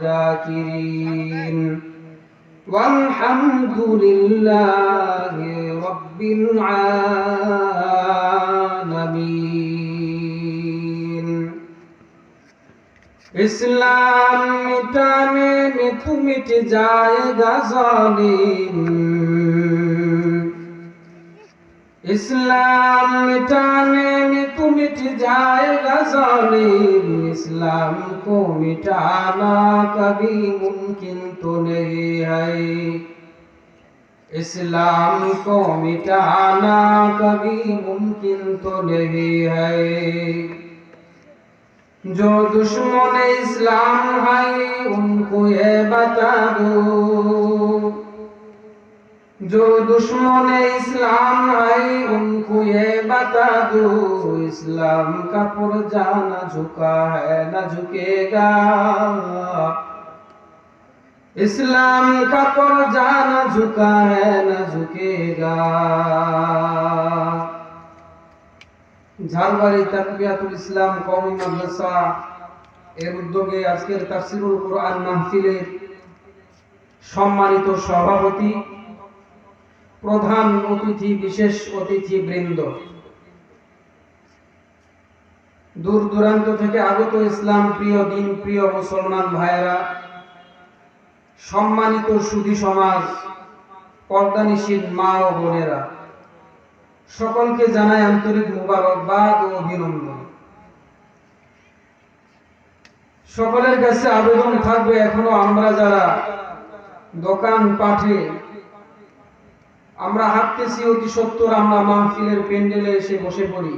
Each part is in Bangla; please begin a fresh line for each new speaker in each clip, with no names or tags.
والذاكرين والحمد لله رب العالمين। इस्लाम मिटाने में तू मिट जाएगा जालिम, इस्लाम मिटाने में तू मिट जाएगा जालिम। इस्लाम को मिटाना कभी मुमकिन तो नहीं है, इस्लाम को मिटाना कभी मुमकिन तो नहीं है। जो दुश्मन इस्लाम है उनको ये बता दो, जो दुश्मन इस्लाम है उनको ये बता दो, इस्लाम का पुर्जा न झुका है न झुकेगा, इस्लाम का पुर्जा न झुका है न झुकेगा। ঝালবাড়ি তাকবিয়াতুল ইসলাম কওমি মাদ্রাসা এর উদ্যোগে আজকের তাফসীরুল কুরআন মাহফিলের সম্মানিত সভাপতি, প্রধান অতিথি, বিশেষ অতিথি বৃন্দ, দূর দূরান্ত থেকে আগত ইসলাম প্রিয়, দিন প্রিয় মুসলমান ভাইয়েরা, সম্মানিত সুধী সমাজ, পর্দানিশীন মা ও বোনেরা, সকলকে জানাই আন্তরিক মুবারকবাদ ও অভিনন্দন। সকলের কাছে আবেদন থাকবে, এখনো আমরা যারা দোকান পাঠে আমরা হাঁটতেছি, অতি সত্বর আমরা মাহফিলের প্যান্ডেলে এসে বসে পড়ি।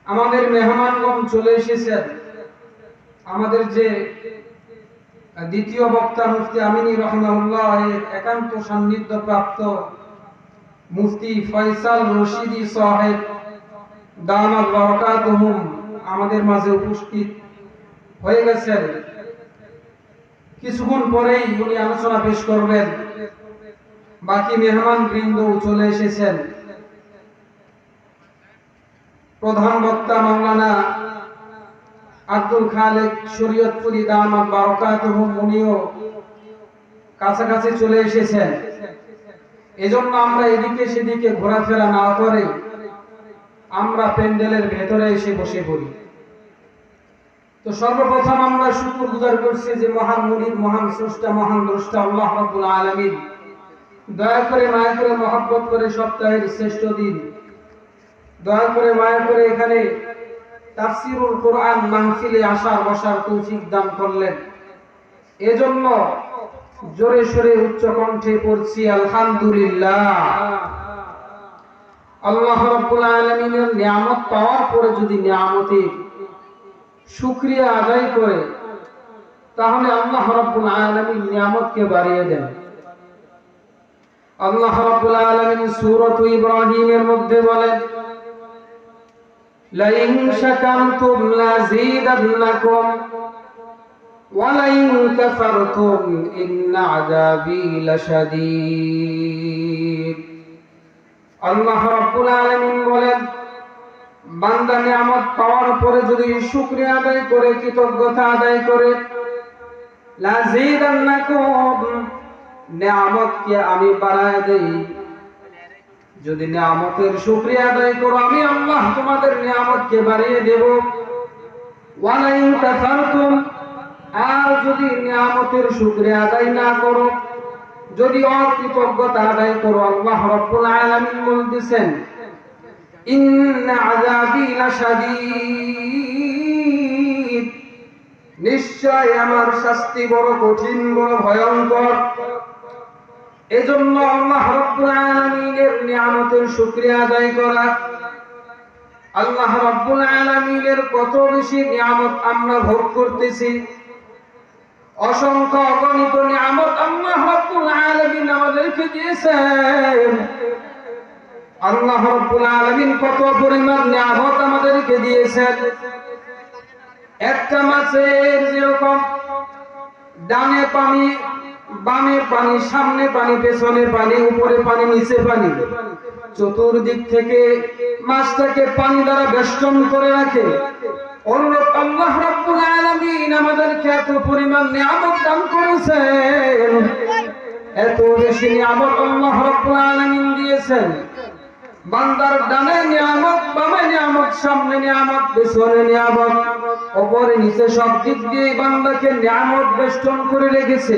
আমাদের মেহমানগণ চলে এসেছেন। আমাদের যে দ্বিতীয় বক্তা মুফতি আমিনী রাহিমাহুল্লাহ এর একান্ত সান্নিধ্য প্রাপ্ত মুফতি ফয়সাল রশিদি সাহেব দামাত বারাকাতুহুম আমাদের মাঝে উপস্থিত হয়ে গেছেন। কিছুক্ষণ পরেই উনি আলোচনা পেশ করবেন। বাকি মেহমান বৃন্দ চলে এসেছেন। প্রধান বক্তা মাওলানা আব্দুল খালেক শরীয়তপুরী দামাত বারাকাতুহুম উনিও কাছাকাছি চলে এসেছেন। এজন্য আমরা এদিকে সেদিকে ঘোরাফেরা না করে আমরা প্যান্ডেলের ভেতরে এসে বসে পড়ি। তো সর্বপ্রথম আমরা শুকরগুজার করছি যে মহান মুনিব, মহান স্রষ্টা, মহান দ্রষ্টা আল্লাহ রাব্বুল আলামিন দয়া করে মায়া করে মহব্বত করে সপ্তাহের শ্রেষ্ঠ দিন দয়া করে মায়া করে এখানে তাফসীরুল কুরআন মাহফিলে আসার বসার তৌফিক দান করলেন। এজন্য জোরে সোরে উচ্চ কণ্ঠে পড়ছি আলহামদুলিল্লাহ। আল্লাহ রাব্বুল আলামিনের নিয়ামত পাওয়ার পরে যদি নিয়ামতের শুকরিয়া আদায় করে তাহলে আল্লাহ রাব্বুল আলামিন নিয়ামতকে বাড়িয়ে দেন। আল্লাহ রাব্বুল আলামিন সূরা ইব্রাহিমের মধ্যে বলেন, লাইন শাকারতুম লাযীদান্নাকুম ওয়ালাইন কাফারতুম ইন্না আযাবী লাশাদীদ। আল্লাহ রাব্বুল আলামিন বলেন, বান্দা নিয়ামত পাওয়ার পরে যদি শুকরিয়া আদায় করে, কৃতজ্ঞতা আদায় করে, লাযীদান্নাকুম নিয়ামতকে আমি বাড়ায় দেই। যদি নিয়ামতের শুকরিয়া আদায় করো আমি আল্লাহ তোমাদের নিয়ামতকে বাড়িয়ে দেব। ওয়ালাইন কাফারতুম, আর যদি নিয়ামতের শুকরিয়া আদায় না করো, যদি অকৃতজ্ঞতা আদায় করো, আল্লাহ রাব্বুল আলামিন বলতেছেন ইন্না আযাবী লাশাদীদ, নিশ্চয় আমার শাস্তি বড় কঠিন, বড় ভয়ঙ্কর। এজন্য আল্লাহ রাব্বুল আলামিনের নিয়ামতের শুকরিয়া আদায় করা। আল্লাহ রাব্বুল আলামিনের কত বেশি নিয়ামত আমরা ভোগ করতেছি, অসংখ্য অগণিত নিয়ামত আল্লাহ রাব্বুল আলামিন আমাদেরকে দিয়েছেন। আল্লাহ রাব্বুল আলামিন কত পরিমাণ নিয়ামত আমাদেরকে দিয়েছেন। একটা মাছের যেরকম ডানে পানি, বামে পানি, সামনে পানি, পেছনে পানি, উপরে পানি, নিচে পানি, চতুর্দিক থেকে মাছটাকে পানি দ্বারা বেষ্টন করে রাখে। অনুরূপ আল্লাহ রাব্বুল আলামিন আমাদেরকে এত পরিমাণ নিয়ামত দান করেছেন, এত বেশি নিয়ামত আল্লাহ রাব্বুল আলামিন দিয়েছেন। বান্দার ডানে নিয়ামত, বামে নিয়ামত, সামনে নিয়ামত, পেছনে নিয়ামত, উপরে নিচে সব দিক দিয়ে বান্দাকে নিয়ামত বেষ্টন করে রেখেছে।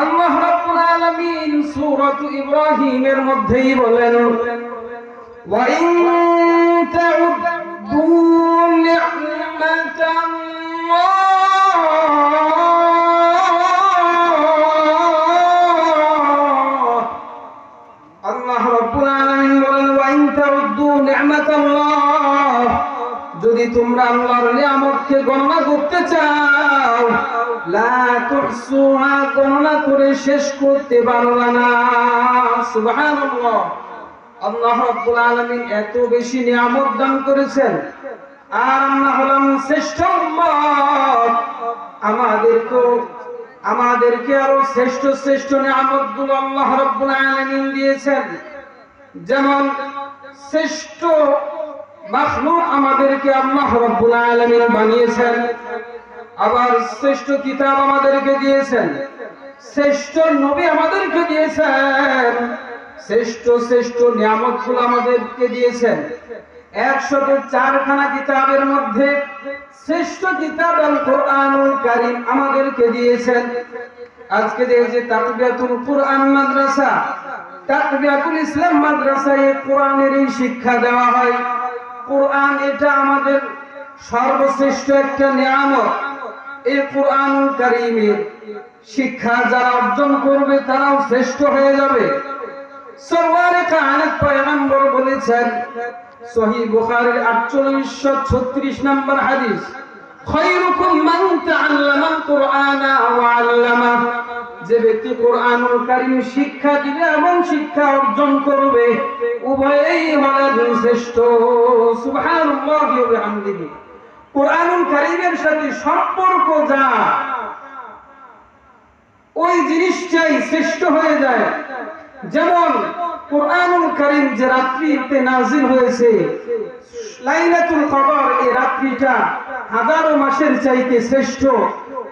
আল্লাহ রাব্বুল আলামিন সূরাত ইব্রাহিমের মধ্যেই বলেন, ওয়া ইন তাউদ্দু নি'মাতাল্লাহ, আল্লাহ রাব্বুল আলামিন বলেন, ওয়া ইন তাউদ্দু নি'মাতাল্লাহ, যদি তোমরা আল্লাহর নিয়ামতকে গণনা করতে চাও, লা তুহসুহা, গণনা করে শেষ করতে পারবে না। সুবহানাল্লাহ। আল্লাহ রাব্বুল আলামিন এত বেশি নিয়ামত দান করেছেন, আর আমরা হলাম শ্রেষ্ঠ উম্মত। আমাদেরকে আরো শ্রেষ্ঠ শ্রেষ্ঠ নিয়ামতগুলো আল্লাহ রাব্বুল আলামিন দিয়েছেন। যেমন শ্রেষ্ঠ মাখলুক আমাদেরকে আল্লাহ রাব্বুল আলামিন বানিয়েছেন, আবার শ্রেষ্ঠ কিতাব আমাদেরকে দিয়েছেন, শ্রেষ্ঠ নবী আমাদেরকে দিয়েছেন, শ্রেষ্ঠ শ্রেষ্ঠ নিয়ামতগুলো আমাদেরকে দিয়েছেন। 104খানা কিতাবের মধ্যে শ্রেষ্ঠ কিতাব আল কোরআনুল কারীম আমাদেরকে দিয়েছেন। আজকে যে তাকবিয়াতুল কোরআন মাদ্রাসা, তাকবিয়াতুল ইসলাম মাদ্রাসায় কোরআনের এই শিক্ষা দেওয়া হয়। কোরআন এটা আমাদের সর্বশ্রেষ্ঠ একটা নিয়ামত। এই কোরআনুল কারীমের শিক্ষা যারা অর্জন করবে তারাও শ্রেষ্ঠ হয়ে যাবে। সরওয়ারে কায়নাত পয়গম্বর বলেছেন, সহিহ বুখারীর 4836 নম্বর হাদিস, খায়রুকুম মান তাআল্লামাল কুরআনা ওয়া আল্লামা, যে ব্যক্তি কোরআনুল কারীম শিক্ষা দিবে এবং শিক্ষা অর্জন করবে, উভয়েই হলেন শ্রেষ্ঠ। সুবহানাল্লাহি ওয়া বিহামদিহি। কোরআনুল কারীমের সাথে সম্পর্ক যা, ওই জিনিসটাই শ্রেষ্ঠ হয়ে যায়। যেমন কোরআনুল কারীম যে রাত্রিতে নাযিল হয়েছে, লাইলাতুল কদর, এই রাত্রিটা হাজারো মাসের চাইতে শ্রেষ্ঠ।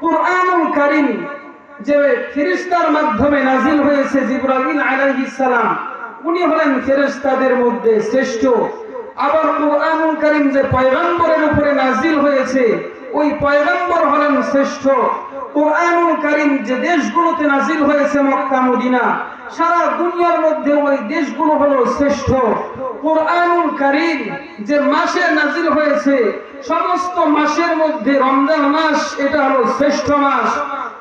কোরআনুল কারীম যে ফেরেশতার মাধ্যমে নাযিল হয়েছে, জিবরাইল আলাইহিস সালাম, উনি হলেন ফেরেশতাদের মধ্যে শ্রেষ্ঠ। আবার কোরআনুল কারীম যে পয়গম্বরের উপরে নাযিল হয়েছে, ওই পয়গম্বর হলেন শ্রেষ্ঠ। কোরআনুল কারীম যে দেশগুলোতে নাযিল হয়েছে, মক্কা মদিনা, সারা দুনিয়ার মধ্যে ওই দেশগুলো হলো শ্রেষ্ঠ। কোরআনুল কারীম যে মাসে নাযিল হয়েছে, সমস্ত মাসের মধ্যে রমজান মাস এটা হলো শ্রেষ্ঠ মাস।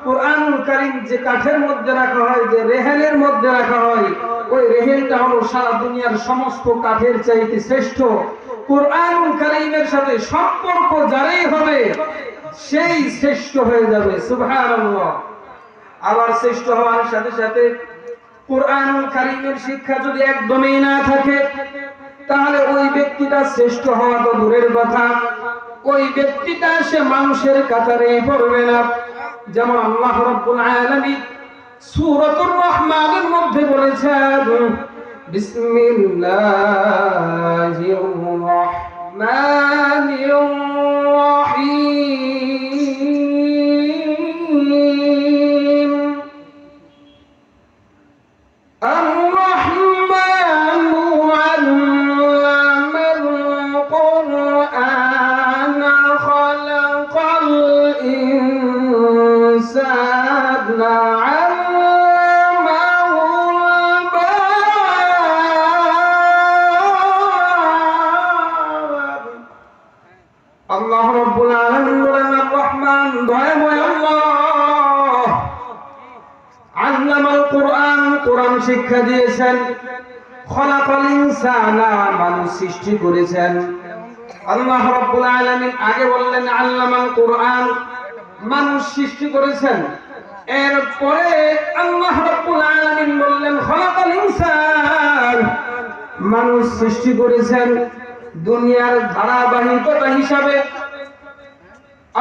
কোরআনুল কারীম যে কাঠের মধ্যে রাখা হয়, যে রেহেলের মধ্যে রাখা হয়, ওই রেহেলটা হলো সারা দুনিয়ার সমস্ত কাঠের চাইতে শ্রেষ্ঠ। কোরআনুল কারীমের সাথে সম্পর্ক যারাই হবে সেই শ্রেষ্ঠ হয়ে যাবে। সুবহানাল্লাহ। আবার শ্রেষ্ঠ হওয়ার সাথে সাথে কোরআনুল কারীমের শিক্ষা যদি একদমই না থাকে, তাহলে ওই ব্যক্তিটা শ্রেষ্ঠ হওয়া তো দূরের কথা, ওই ব্যক্তিটা সে মানুষের কাতারেই পড়বে না। যেমন আল্লাহ রাব্বুল আলামিন সূরাতুর রহমানের মধ্যে বলেছেন, বিসমিল্লাহির রহমানির রহিম, আর-রহমানু আল্লামাল কুরআনা খালাকাল ইনসানা আল্লামাহুল বায়ান। আল্লাহ রাব্বুল আলামিন বলেন, আর-রহমান দয়াময় আল্লাহ, আল্লামাল কুরআন, কোরআন শিক্ষা দিয়েছেন, খলাকাল ইনসানা, মানুষ সৃষ্টি করেছেন। আল্লাহ রাব্বুল আলামিন আগে বললেন আল্লামাল কুরআন, মানুষ সৃষ্টি করেছেন। এরপরে আল্লাহ রাব্বুল আলামিন বললেন খলাকাল ইনসান, মানুষ সৃষ্টি করেছেন। দুনিয়ার ধারাবাহিকতা হিসাবে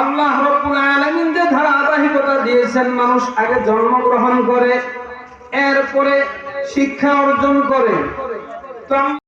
আল্লাহ রাব্বুল আলামিন যে ধারাবাহিকতা দিয়েছেন, মানুষ আগে জন্মগ্রহণ করে, এরপরে শিক্ষা অর্জন করে। তো